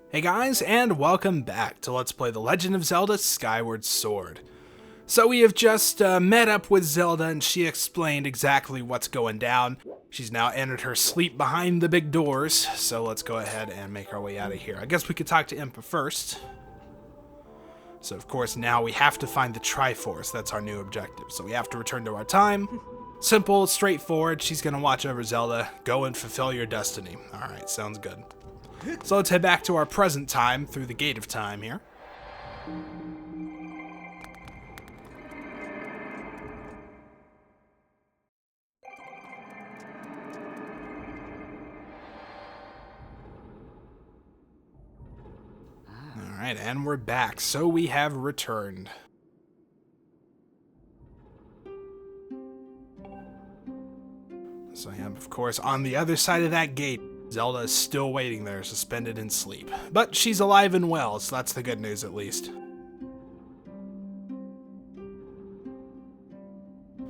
Hey guys, and welcome back to Let's Play The Legend of Zelda Skyward Sword. So we have just met up with Zelda and she explained exactly what's going down. She's now entered her sleep behind the big doors, so let's go ahead and make our way out of here. I guess we could talk to Impa first. So of course now we have to find the Triforce, that's our new objective. So we have to return to our time. Simple, straightforward, she's gonna watch over Zelda. Go and fulfill your destiny. Alright, sounds good. So let's head back to our present time through the gate of time here. Alright, and we're back. So we have returned. So I am, of course, on the other side of that gate. Zelda is still waiting there, suspended in sleep. But she's alive and well, so that's the good news at least.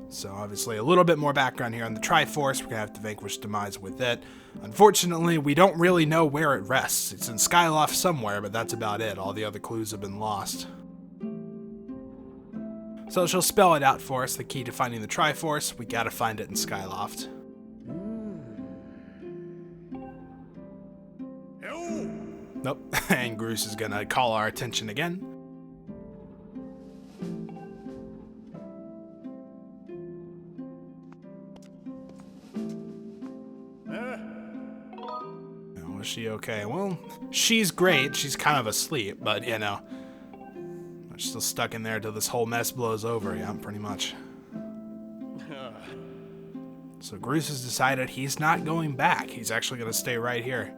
So obviously a little bit more background here on the Triforce. We're going to have to vanquish Demise with it. Unfortunately, we don't really know where it rests. It's in Skyloft somewhere, but that's about it. All the other clues have been lost. So she'll spell it out for us, the key to finding the Triforce. We got to find it in Skyloft. Nope, and Groose is gonna call our attention again. Oh, is she okay? Well, she's great. She's kind of asleep, but you know, we're still stuck in there till this whole mess blows over. Yeah, pretty much. So Groose has decided he's not going back. He's actually gonna stay right here.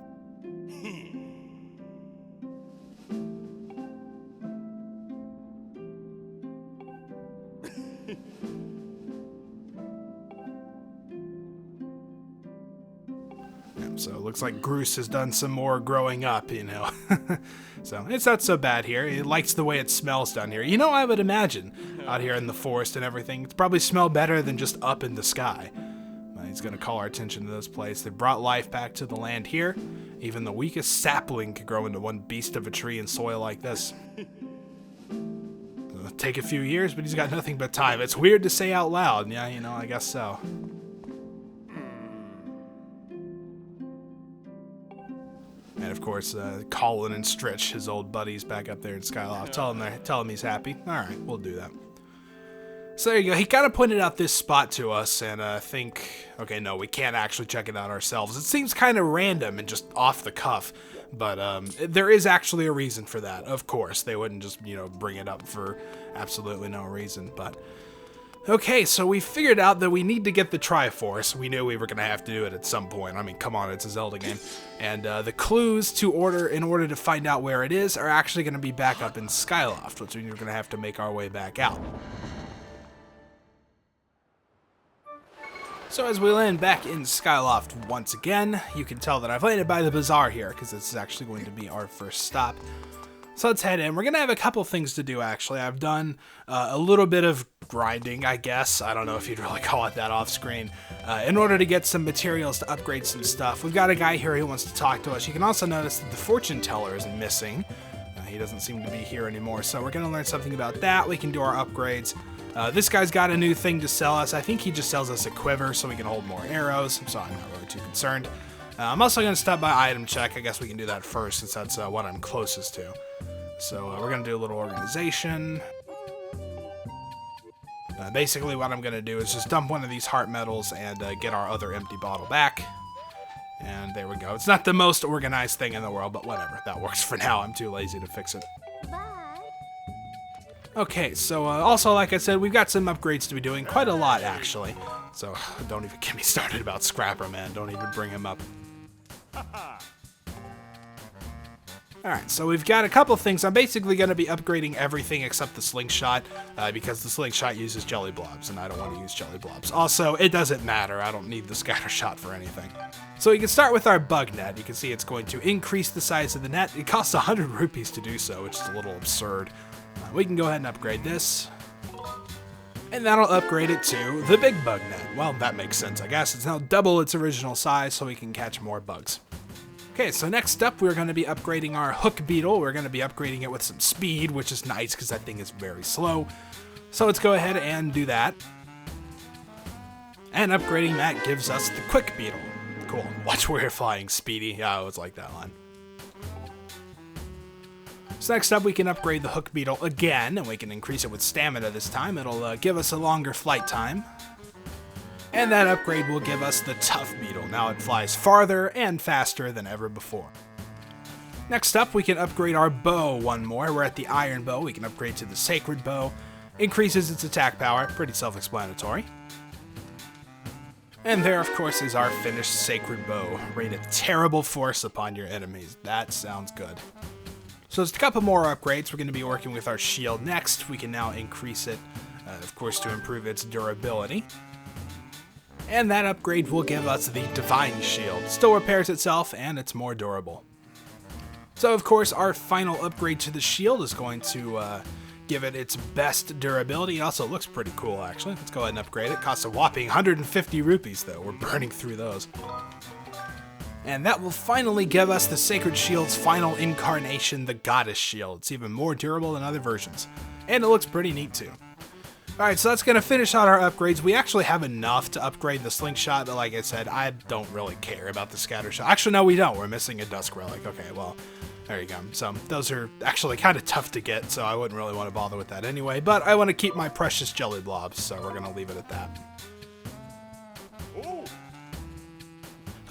So it looks like Groose has done some more growing up, you know. So it's not so bad here. He likes the way it smells down here. You know, I would imagine out here in the forest and everything, it's probably smell better than just up in the sky. He's going to call our attention to this place. They brought life back to the land here. Even the weakest sapling could grow into one beast of a tree in soil like this. It'll take a few years, but he's got nothing but time. It's weird to say out loud. Yeah, you know, I guess so. And of course, Colin and Stritch, his old buddies back up there in Skyloft, tell him he's happy. All right, we'll do that. So there you go. He kind of pointed out this spot to us, and I think, okay, no, we can't actually check it out ourselves. It seems kind of random and just off the cuff, but there is actually a reason for that. Of course, they wouldn't just, you know, bring it up for absolutely no reason, but... Okay, so we figured out that we need to get the Triforce. We knew we were going to have to do it at some point. I mean, come on, it's a Zelda game. And the clues in order to find out where it is are actually going to be back up in Skyloft, which means we're going to have to make our way back out. So as we land back in Skyloft once again, you can tell that I've landed by the bazaar here, because this is actually going to be our first stop. So let's head in. We're going to have a couple things to do, actually. I've done a little bit of grinding, I guess. I don't know if you'd really call it that off screen. In order to get some materials to upgrade some stuff. We've got a guy here who wants to talk to us. You can also notice that the fortune teller is missing. He doesn't seem to be here anymore. So we're going to learn something about that. We can do our upgrades. This guy's got a new thing to sell us. I think he just sells us a quiver so we can hold more arrows. So I'm not really too concerned. I'm also going to stop by item check. I guess we can do that first since that's what I'm closest to. So we're going to do a little organization. Basically what I'm going to do is just dump one of these heart medals and get our other empty bottle back. And there we go. It's not the most organized thing in the world, but whatever. That works for now. I'm too lazy to fix it. Bye. Okay, so also, like I said, we've got some upgrades to be doing. Quite a lot, actually. So don't even get me started about Scrapper, man. Don't even bring him up. Alright, so we've got a couple things. I'm basically going to be upgrading everything except the slingshot, because the slingshot uses jelly blobs, and I don't want to use jelly blobs. Also, it doesn't matter. I don't need the scatter shot for anything. So we can start with our bug net. You can see it's going to increase the size of the net. It costs 100 rupees to do so, which is a little absurd. We can go ahead and upgrade this. And that'll upgrade it to the big bug net. Well, that makes sense, I guess. It's now double its original size, so we can catch more bugs. Okay, so next up we're going to be upgrading our hook beetle. We're going to be upgrading it with some speed, which is nice because that thing is very slow. So let's go ahead and do that. And upgrading that gives us the quick beetle. Cool. Watch where you're flying, Speedy. Yeah, I always like that line. So next up we can upgrade the hook beetle again, and we can increase it with stamina this time. It'll give us a longer flight time. And that upgrade will give us the tough beetle. Now it flies farther and faster than ever before. Next up we can upgrade our bow one more. We're at the iron bow. We can upgrade to the sacred bow. Increases its attack power. Pretty self-explanatory. And there, of course, is our finished sacred bow. Rain a terrible force upon your enemies. That sounds good. So there's a couple more upgrades. We're going to be working with our shield next. We can now increase it, of course, to improve its durability. And that upgrade will give us the Divine Shield. Still repairs itself, and it's more durable. So, of course, our final upgrade to the shield is going to give it its best durability. It also looks pretty cool, actually. Let's go ahead and upgrade it. Costs a whopping 150 rupees, though. We're burning through those. And that will finally give us the Sacred Shield's final incarnation, the Goddess Shield. It's even more durable than other versions. And it looks pretty neat, too. Alright, so that's going to finish out our upgrades. We actually have enough to upgrade the slingshot, but like I said, I don't really care about the scatter shot. Actually, no, we don't. We're missing a dusk relic. Okay, well, there you go. So those are actually kind of tough to get, so I wouldn't really want to bother with that anyway. But I want to keep my precious jelly blobs, so we're going to leave it at that.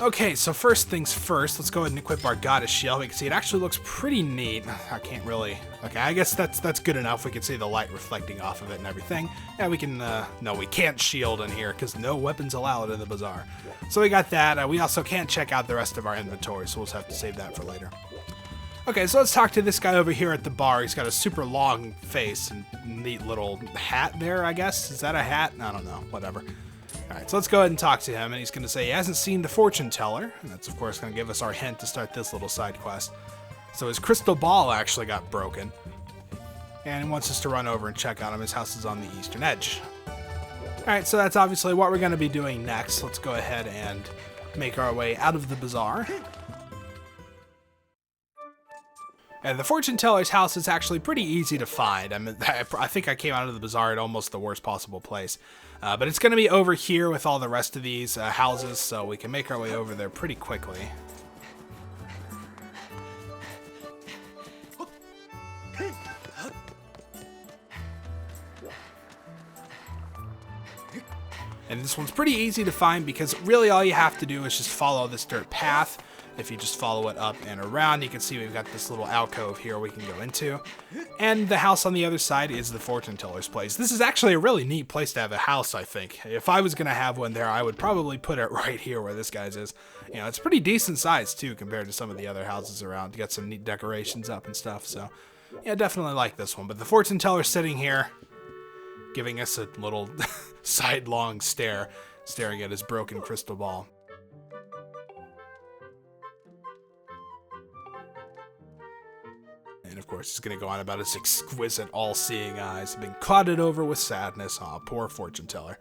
Okay, so first things first, let's go ahead and equip our Goddess Shield. We can see it actually looks pretty neat. I can't really... Okay, I guess that's good enough. We can see the light reflecting off of it and everything. And we can... no, we can't shield in here because no weapons allowed in the bazaar. So we got that. We also can't check out the rest of our inventory, so we'll just have to save that for later. Okay, so let's talk to this guy over here at the bar. He's got a super long face and neat little hat there, I guess. Is that a hat? I don't know. Whatever. Alright, so let's go ahead and talk to him, and he's going to say he hasn't seen the fortune teller, and that's of course going to give us our hint to start this little side quest. So his crystal ball actually got broken, and he wants us to run over and check on him. His house is on the eastern edge. Alright, so that's obviously what we're going to be doing next. Let's go ahead and make our way out of the bazaar. And the fortune teller's house is actually pretty easy to find. I mean, I think I came out of the bazaar at almost the worst possible place. But it's going to be over here with all the rest of these houses, so we can make our way over there pretty quickly. And this one's pretty easy to find because really all you have to do is just follow this dirt path. If you just follow it up and around, you can see we've got this little alcove here we can go into. And the house on the other side is the fortune teller's place. This is actually a really neat place to have a house, I think. If I was going to have one there, I would probably put it right here where this guy's is. You know, it's pretty decent size, too, compared to some of the other houses around. You got some neat decorations up and stuff, so yeah, definitely like this one. But the fortune teller's sitting here, giving us a little sidelong stare, staring at his broken crystal ball. And of course, he's going to go on about his exquisite, all-seeing eyes being clouded over with sadness. Aw, poor fortune teller.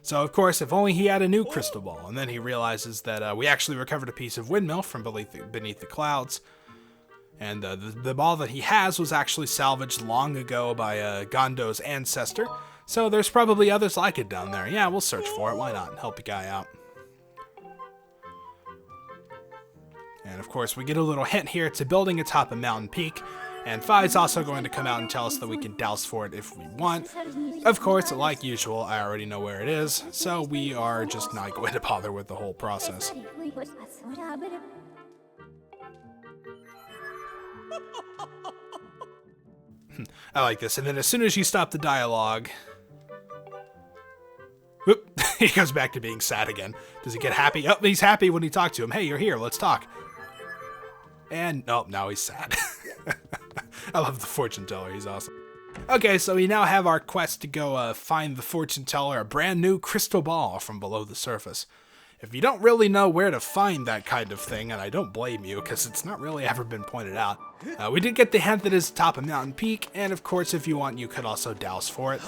So, of course, if only he had a new crystal ball. And then he realizes that we actually recovered a piece of windmill from beneath the clouds. And the ball that he has was actually salvaged long ago by Gondo's ancestor. So there's probably others like it down there. Yeah, we'll search for it. Why not? Help a guy out. And of course, we get a little hint here. It's a building atop a mountain peak. And Fi's also going to come out and tell us that we can douse for it if we want. Of course, like usual, I already know where it is, so we are just not going to bother with the whole process. I like this. And then as soon as you stop the dialogue, whoop, he goes back to being sad again. Does he get happy? Oh, he's happy when he talks to him. Hey, you're here. Let's talk. And nope, now he's sad. I love the fortune teller. He's awesome. Okay, so we now have our quest to go find the fortune teller a brand new crystal ball from below the surface. If you don't really know where to find that kind of thing, and I don't blame you, because it's not really ever been pointed out, we did get the hint that it's atop a mountain peak, and of course, if you want, you could also douse for it.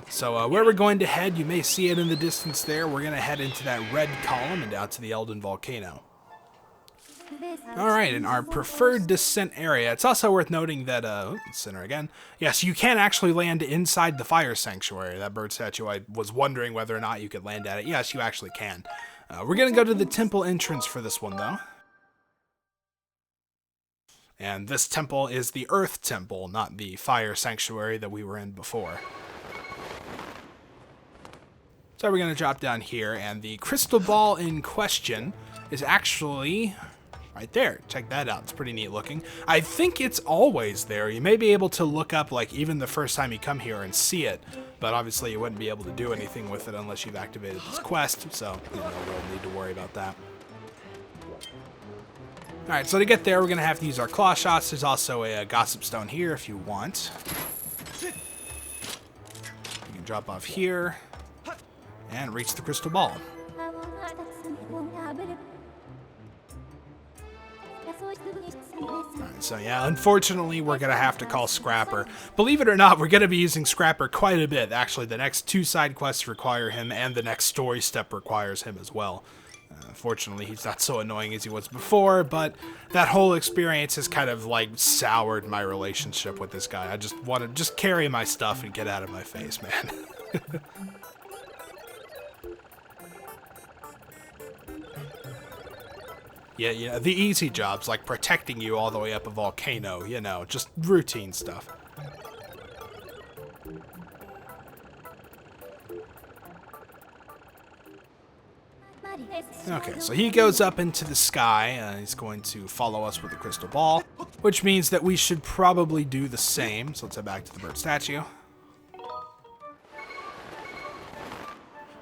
So where we're going to head, you may see it in the distance there. We're going to head into that red column and out to the Elden Volcano. Alright, in our preferred descent area, it's also worth noting that, center again. Yes, you can actually land inside the fire sanctuary. That bird statue, I was wondering whether or not you could land at it. Yes, you actually can. We're gonna go to the temple entrance for this one, though. And this temple is the Earth Temple, not the fire sanctuary that we were in before. So we're gonna drop down here, and the crystal ball in question is actually right there. Check that out. It's pretty neat looking. I think it's always there. You may be able to look up, like, even the first time you come here and see it, but obviously you wouldn't be able to do anything with it unless you've activated this quest, so you know, we don't need to worry about that. Alright, so to get there, we're going to have to use our claw shots. There's also a gossip stone here if you want. You can drop off here and reach the crystal ball. Alright, so yeah, unfortunately, we're going to have to call Scrapper. Believe it or not, we're going to be using Scrapper quite a bit. Actually, the next 2 side quests require him, and the next story step requires him as well. Fortunately, he's not so annoying as he was before, but that whole experience has kind of, like, soured my relationship with this guy. I just want to just carry my stuff and get out of my face, man. Yeah, the easy jobs, like protecting you all the way up a volcano, you know, just routine stuff. Okay, so he goes up into the sky. He's going to follow us with the crystal ball, which means that we should probably do the same. So let's head back to the bird statue.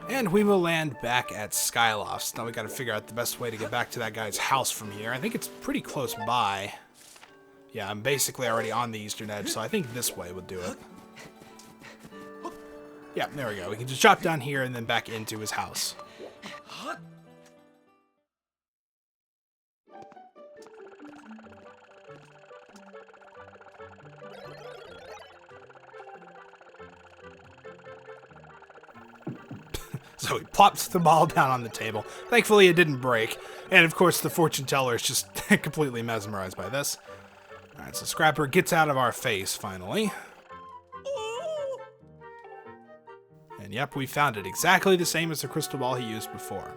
And we will land back at Skyloft. Now we gotta figure out the best way to get back to that guy's house from here. I think it's pretty close by. Yeah, I'm basically already on the eastern edge, so I think this way would do it. Yeah, there we go. We can just drop down here and then back into his house. So he plops the ball down on the table. Thankfully, it didn't break. And of course, the fortune teller is just completely mesmerized by this. Alright, so Scrapper gets out of our face, finally. And yep, we found it. Exactly the same as the crystal ball he used before.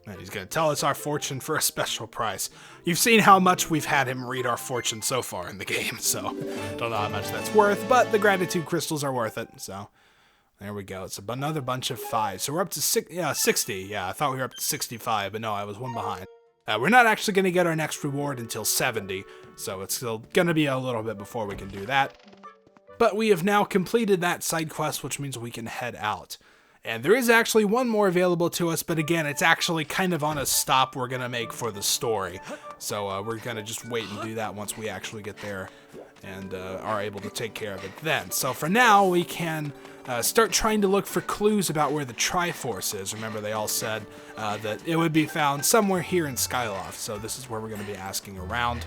And he's going to tell us our fortune for a special price. You've seen how much we've had him read our fortune so far in the game, so don't know how much that's worth, but the gratitude crystals are worth it, so there we go. It's another bunch of 5. So we're up to 60. Yeah, I thought we were up to 65, but no, I was one behind. We're not actually going to get our next reward until 70, so it's still going to be a little bit before we can do that. But we have now completed that side quest, which means we can head out. And there is actually one more available to us, but again, it's actually kind of on a stop we're going to make for the story. So we're going to just wait and do that once we actually get there and are able to take care of it then. So for now, we can start trying to look for clues about where the Triforce is. Remember, they all said that it would be found somewhere here in Skyloft, so this is where we're going to be asking around.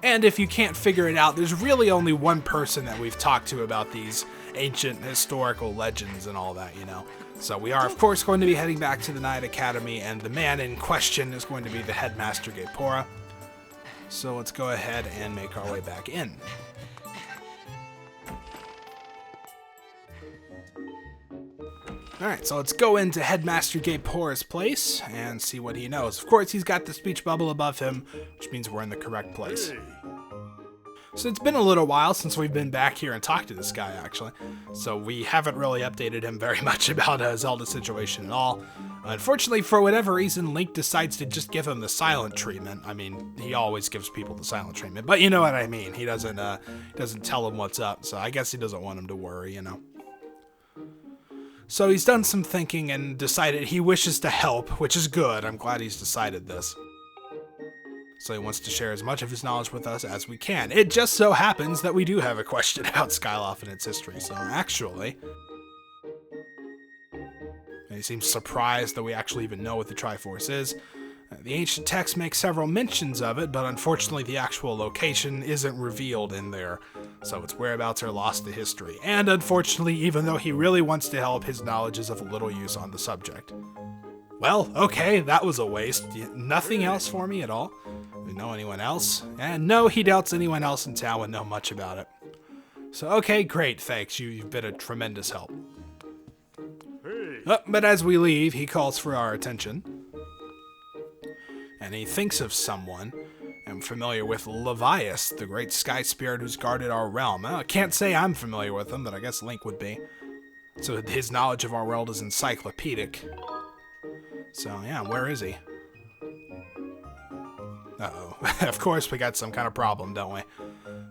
And if you can't figure it out, there's really only one person that we've talked to about these ancient historical legends and all that, you know. So we are, of course, going to be heading back to the Night Academy, and the man in question is going to be the headmaster Gapora. So let's go ahead and make our way back in. Alright, so let's go into Headmaster Gapora's place and see what he knows. Of course, he's got the speech bubble above him, which means we're in the correct place. So it's been a little while since we've been back here and talked to this guy, actually. So we haven't really updated him very much about Zelda's situation at all. Unfortunately, for whatever reason, Link decides to just give him the silent treatment. I mean, he always gives people the silent treatment, but you know what I mean. He doesn't tell him what's up, so I guess he doesn't want him to worry, you know. So he's done some thinking and decided he wishes to help, which is good. I'm glad he's decided this. So he wants to share as much of his knowledge with us as we can. It just so happens that we do have a question about Skyloft and its history, so actually... And he seems surprised that we actually even know what the Triforce is. The ancient texts make several mentions of it, but unfortunately the actual location isn't revealed in there. so its whereabouts are lost to history. And unfortunately, even though he really wants to help, his knowledge is of little use on the subject. Well, okay, that was a waste. Nothing else for me at all? You know anyone else? And no, he doubts anyone else in town would know much about it. So, okay, great, thanks. You've been a tremendous help. But as we leave, he calls for our attention. And he thinks of someone. I'm familiar with Levias, the great sky spirit who's guarded our realm. I can't say I'm familiar with him, but I guess Link would be. So his knowledge of our world is encyclopedic. So yeah, where is he? Uh-oh. Of course we got some kind of problem, don't we?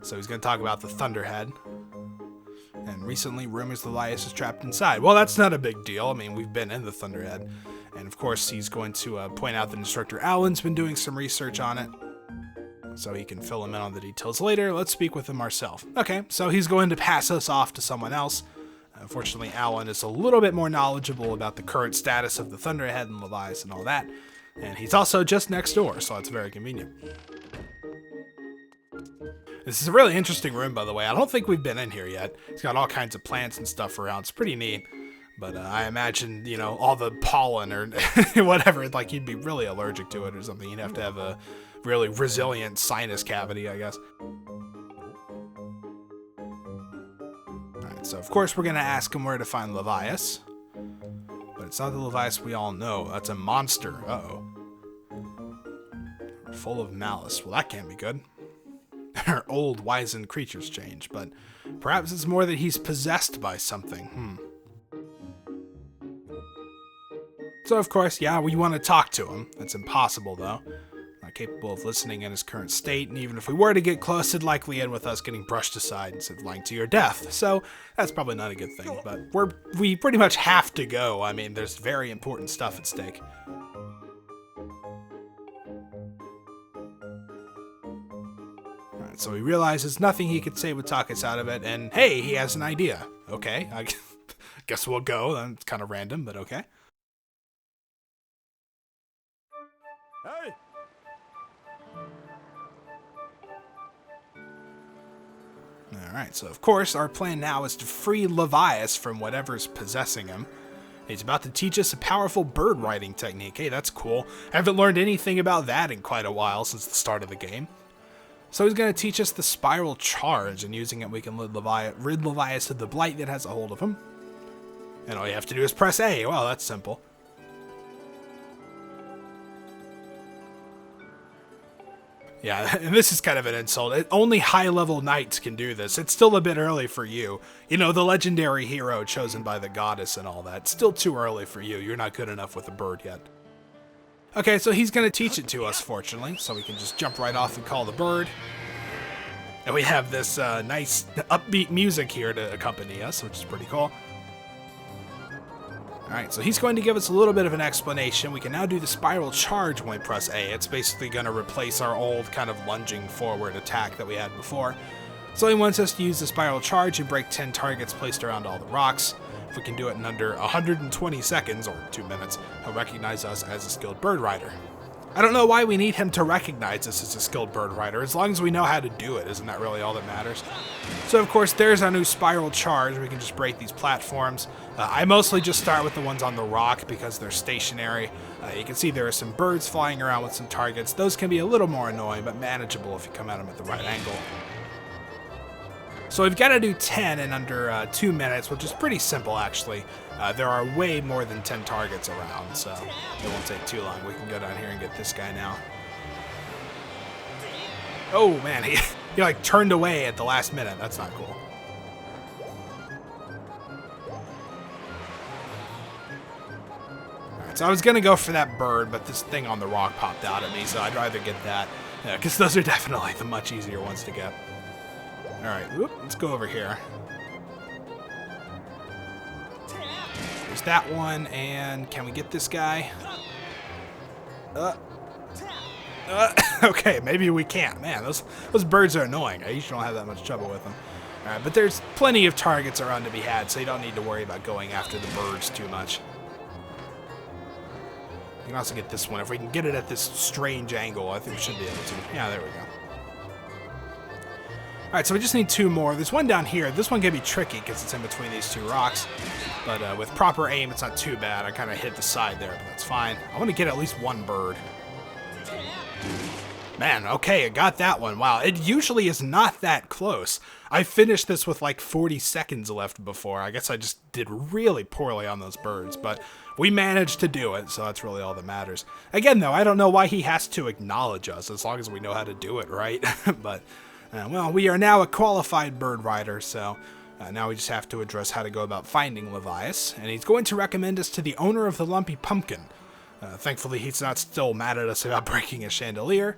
So he's going to talk about the Thunderhead. And recently, rumors Levias is trapped inside. Well, that's not a big deal. I mean, we've been in the Thunderhead. And of course, he's going to point out that Instructor Alan's been doing some research on it, so he can fill him in on the details later. Let's speak with him ourselves. Okay, so he's going to pass us off to someone else. Unfortunately, Alan is a little bit more knowledgeable about the current status of the Thunderhead and Levias and all that. And he's also just next door, so it's very convenient. This is a really interesting room, by the way. I don't think we've been in here yet. It's got all kinds of plants and stuff around. It's pretty neat. But I imagine, you know, all the pollen or whatever, like you'd be really allergic to it or something. You'd have to have a really resilient sinus cavity, I guess. Alright, so of course we're going to ask him where to find Levias. But it's not the Levias we all know. That's a monster. Uh-oh. Full of malice. Well, that can't be good. Our old, wizened creatures change, but perhaps it's more that he's possessed by something. So, of course, yeah, we want to talk to him. That's impossible, though. Not capable of listening in his current state, and even if we were to get close, it'd likely end with us getting brushed aside instead of lying to your death. So, that's probably not a good thing, but we pretty much have to go. I mean, there's very important stuff at stake. Alright, so he realizes nothing he could say would talk us out of it, and hey, he has an idea. Okay, I guess we'll go. That's kind of random, but okay. Hey! Alright, so of course, our plan now is to free Levias from whatever's possessing him. He's about to teach us a powerful bird riding technique. Hey, that's cool. I haven't learned anything about that in quite a while since the start of the game. So he's going to teach us the spiral charge, and using it we can rid Levias of the blight that has a hold of him. And all you have to do is press A. Well, that's simple. Yeah, and this is kind of an insult. Only high-level knights can do this. It's still a bit early for you. You know, the legendary hero chosen by the goddess and all that. Still too early for you. You're not good enough with a bird yet. Okay, so he's going to teach it to us, fortunately, so we can just jump right off and call the bird. And we have this nice upbeat music here to accompany us, which is pretty cool. Alright, so he's going to give us a little bit of an explanation. We can now do the spiral charge when we press A. It's basically going to replace our old kind of lunging forward attack that we had before. So he wants us to use the spiral charge and break 10 targets placed around all the rocks. If we can do it in under 120 seconds, or 2 minutes, he'll recognize us as a skilled bird rider. I don't know why we need him to recognize us as a skilled bird rider. As long as we know how to do it, isn't that really all that matters? So of course, there's our new spiral charge. We can just break these platforms. I mostly just start with the ones on the rock because they're stationary. You can see there are some birds flying around with some targets. Those can be a little more annoying, but manageable if you come at them at the right angle. So we've got to do 10 in under 2 minutes, which is pretty simple, actually. There are way more than 10 targets around, so it won't take too long. We can go down here and get this guy now. Oh, man, he like, turned away at the last minute. That's not cool. Alright, so I was going to go for that bird, but this thing on the rock popped out at me, so I'd rather get that, because those are definitely the much easier ones to get. Alright, let's go over here. There's that one, and can we get this guy? Okay, maybe we can't. Man, those birds are annoying. I usually don't have that much trouble with them. Alright, but there's plenty of targets around to be had, so you don't need to worry about going after the birds too much. You can also get this one. If we can get it at this strange angle, I think we should be able to. Yeah, there we go. Alright, so we just need 2 more. There's one down here. This one can be tricky because it's in between these 2 rocks. But with proper aim, it's not too bad. I kind of hit the side there, but that's fine. I want to get at least 1 bird. Man, okay, I got that one. Wow, it usually is not that close. I finished this with like 40 seconds left before. I guess I just did really poorly on those birds, but we managed to do it, so that's really all that matters. Again, though, I don't know why he has to acknowledge us, as long as we know how to do it, right? But, well, we are now a qualified bird rider, so now we just have to address how to go about finding Levias, and he's going to recommend us to the owner of the Lumpy Pumpkin. Thankfully, he's not still mad at us about breaking a chandelier.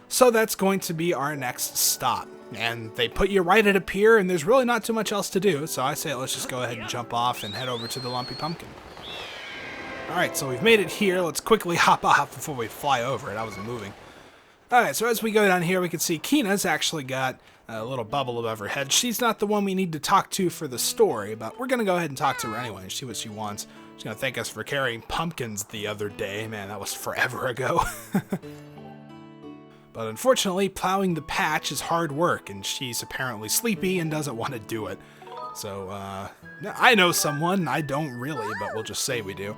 So that's going to be our next stop. And they put you right at a pier, and there's really not too much else to do. So I say let's just go ahead and jump off and head over to the Lumpy Pumpkin. Alright, so we've made it here. Let's quickly hop off before we fly over it. I wasn't moving. Alright, so as we go down here, we can see Kina's actually got a little bubble above her head. She's not the one we need to talk to for the story, but we're going to go ahead and talk to her anyway and see what she wants. She's going to thank us for carrying pumpkins the other day. Man, that was forever ago. But unfortunately, plowing the patch is hard work, and she's apparently sleepy and doesn't want to do it. So, I know someone. I don't really, but we'll just say we do.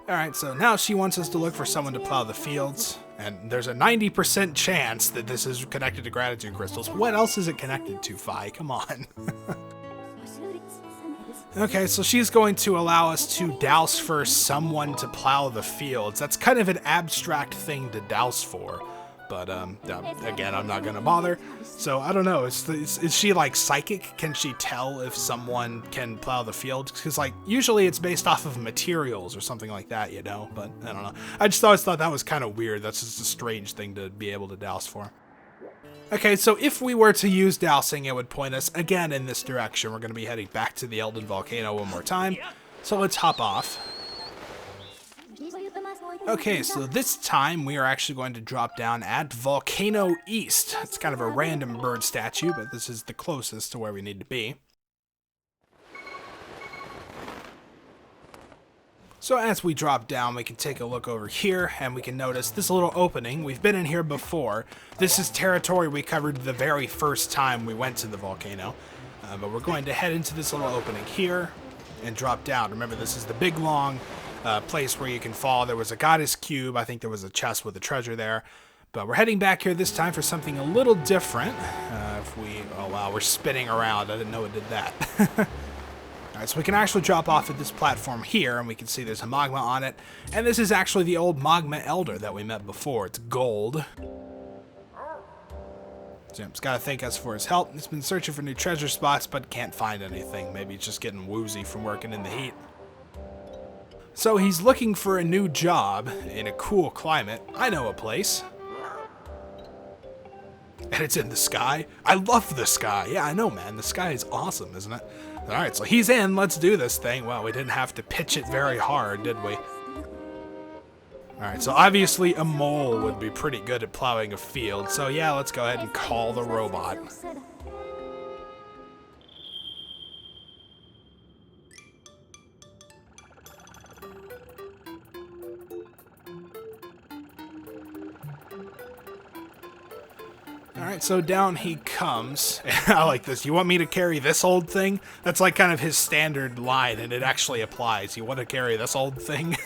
Alright, so now she wants us to look for someone to plow the fields, and there's a 90% chance that this is connected to gratitude crystals. What else is it connected to, Fi? Come on. Okay, so she's going to allow us to douse for someone to plow the fields. That's kind of an abstract thing to douse for, but again, I'm not going to bother. So I don't know, is she like psychic? Can she tell if someone can plow the fields? Because like usually it's based off of materials or something like that, you know, but I don't know. I just always thought that was kind of weird. That's just a strange thing to be able to douse for. Okay, so if we were to use dowsing, it would point us again in this direction. We're going to be heading back to the Elden Volcano one more time. So let's hop off. Okay, so this time we are actually going to drop down at Volcano East. It's kind of a random bird statue, but this is the closest to where we need to be. So as we drop down, we can take a look over here, and we can notice this little opening. We've been in here before. This is territory we covered the very first time we went to the volcano. But we're going to head into this little opening here and drop down. Remember, this is the big, long place where you can fall. There was a goddess cube. I think there was a chest with a treasure there. But we're heading back here this time for something a little different. Oh wow, we're spinning around. I didn't know it did that. Alright, so we can actually drop off at this platform here, and we can see there's a magma on it. And this is actually the old magma elder that we met before. It's gold. Jim's got to thank us for his help. He's been searching for new treasure spots, but can't find anything. Maybe he's just getting woozy from working in the heat. So he's looking for a new job in a cool climate. I know a place. And it's in the sky. I love the sky. Yeah, I know, man. The sky is awesome, isn't it? Alright, so he's in. Let's do this thing. Well, we didn't have to pitch it very hard, did we? Alright, so obviously a mole would be pretty good at plowing a field. So yeah, let's go ahead and call the robot. Alright, so down he comes. I like this. You want me to carry this old thing? That's like kind of his standard line, and it actually applies. You want to carry this old thing?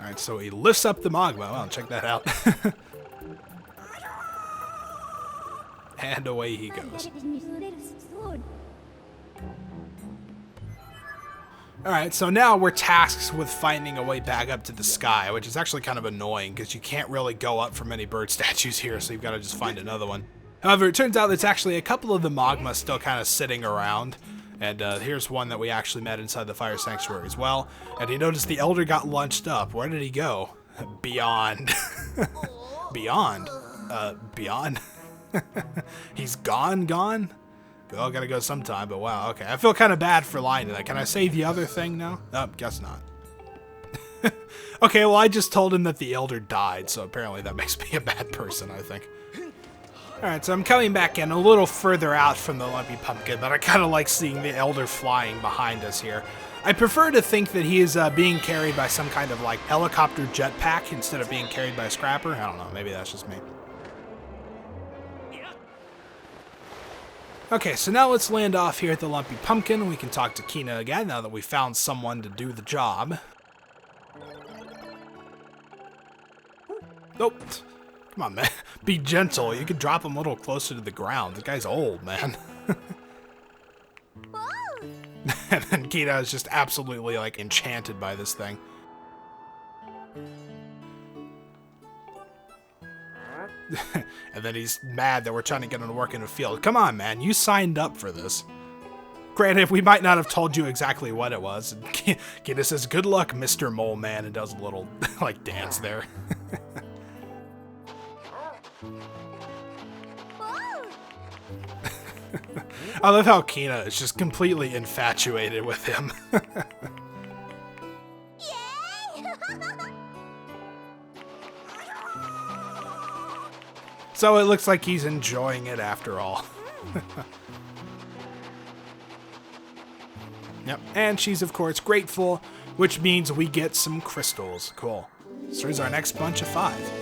Alright, so he lifts up the magma. Well, check that out. And away he goes. Alright, so now we're tasked with finding a way back up to the sky, which is actually kind of annoying because you can't really go up from any bird statues here, so you've got to just find another one. However, it turns out there's actually a couple of the magma still kind of sitting around, and here's one that we actually met inside the fire sanctuary as well. And you notice the elder got lunched up. Where did he go? Beyond. Beyond? Beyond? He's gone? We all gotta go sometime, but wow, okay. I feel kind of bad for lying to that. Can I say the other thing now? Oh, guess not. Okay, well, I just told him that the elder died, so apparently that makes me a bad person, I think. Alright, so I'm coming back in a little further out from the Lumpy Pumpkin, but I kind of like seeing the elder flying behind us here. I prefer to think that he is being carried by some kind of like helicopter jetpack instead of being carried by a scrapper. I don't know, maybe that's just me. Okay, so now let's land off here at the Lumpy Pumpkin. We can talk to Kina again now that we found someone to do the job. Nope. Come on, man. Be gentle. You could drop him a little closer to the ground. The guy's old, man. And then Kina is just absolutely, like, enchanted by this thing. And then he's mad that we're trying to get him to work in the field. Come on, man. You signed up for this. Granted, we might not have told you exactly what it was. Kina says, good luck, Mr. Mole Man, and does a little, like, dance there. I love how Kina is just completely infatuated with him. So it looks like he's enjoying it after all. Yep, and she's of course grateful, which means we get some crystals. Cool. So here's our next bunch of 5.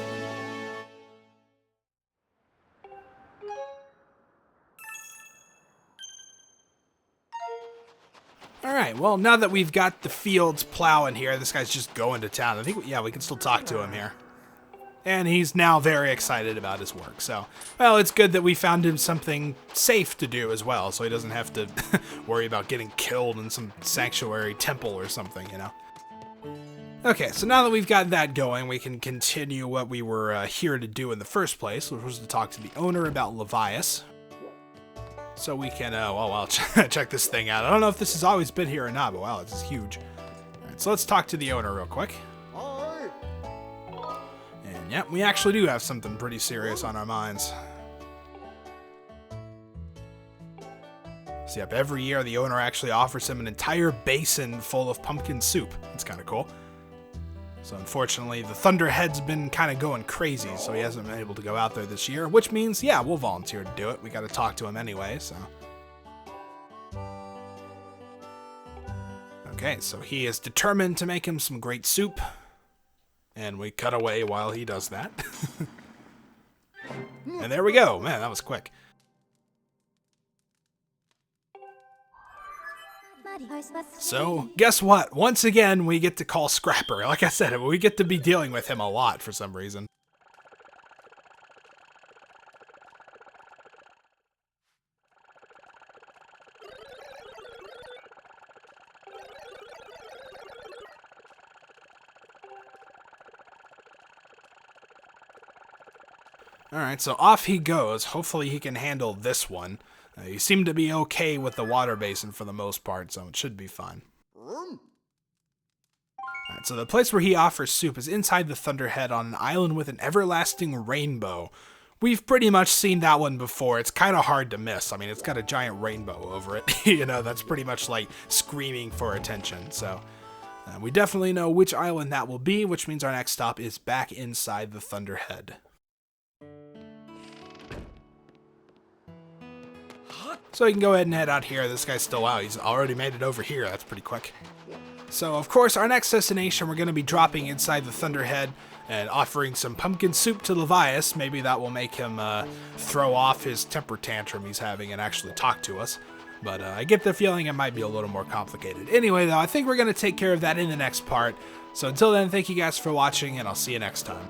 Alright, well, now that we've got the fields plowing here, this guy's just going to town. I think, yeah, we can still talk to him here. And he's now very excited about his work. So, well, it's good that we found him something safe to do as well, so he doesn't have to worry about getting killed in some sanctuary temple or something, you know? Okay, so now that we've got that going, we can continue what we were here to do in the first place, which was to talk to the owner about Levias. So we can, well, check this thing out. I don't know if this has always been here or not, but wow, this is huge. All right, so let's talk to the owner real quick. And yeah, we actually do have something pretty serious on our minds. So yep, every year the owner actually offers him an entire basin full of pumpkin soup. It's kind of cool. So unfortunately, the Thunderhead's been kind of going crazy, so he hasn't been able to go out there this year, which means, yeah, we'll volunteer to do it. We got to talk to him anyway, so. Okay, so he is determined to make him some great soup, and we cut away while he does that. And there we go. Man, that was quick. So, guess what? Once again, we get to call Scrapper. Like I said, we get to be dealing with him a lot for some reason. Alright, so off he goes. Hopefully he can handle this one. You seem to be okay with the water basin for the most part, so it should be fine. Alright, so the place where he offers soup is inside the Thunderhead on an island with an everlasting rainbow. We've pretty much seen that one before. It's kind of hard to miss. I mean, it's got a giant rainbow over it. You know, that's pretty much like screaming for attention. So we definitely know which island that will be, which means our next stop is back inside the Thunderhead. So you can go ahead and head out here. This guy's still out. He's already made it over here. That's pretty quick. So, of course, our next destination, we're going to be dropping inside the Thunderhead and offering some pumpkin soup to Levias. Maybe that will make him throw off his temper tantrum he's having and actually talk to us. But I get the feeling it might be a little more complicated. Anyway, though, I think we're going to take care of that in the next part. So until then, thank you guys for watching, and I'll see you next time.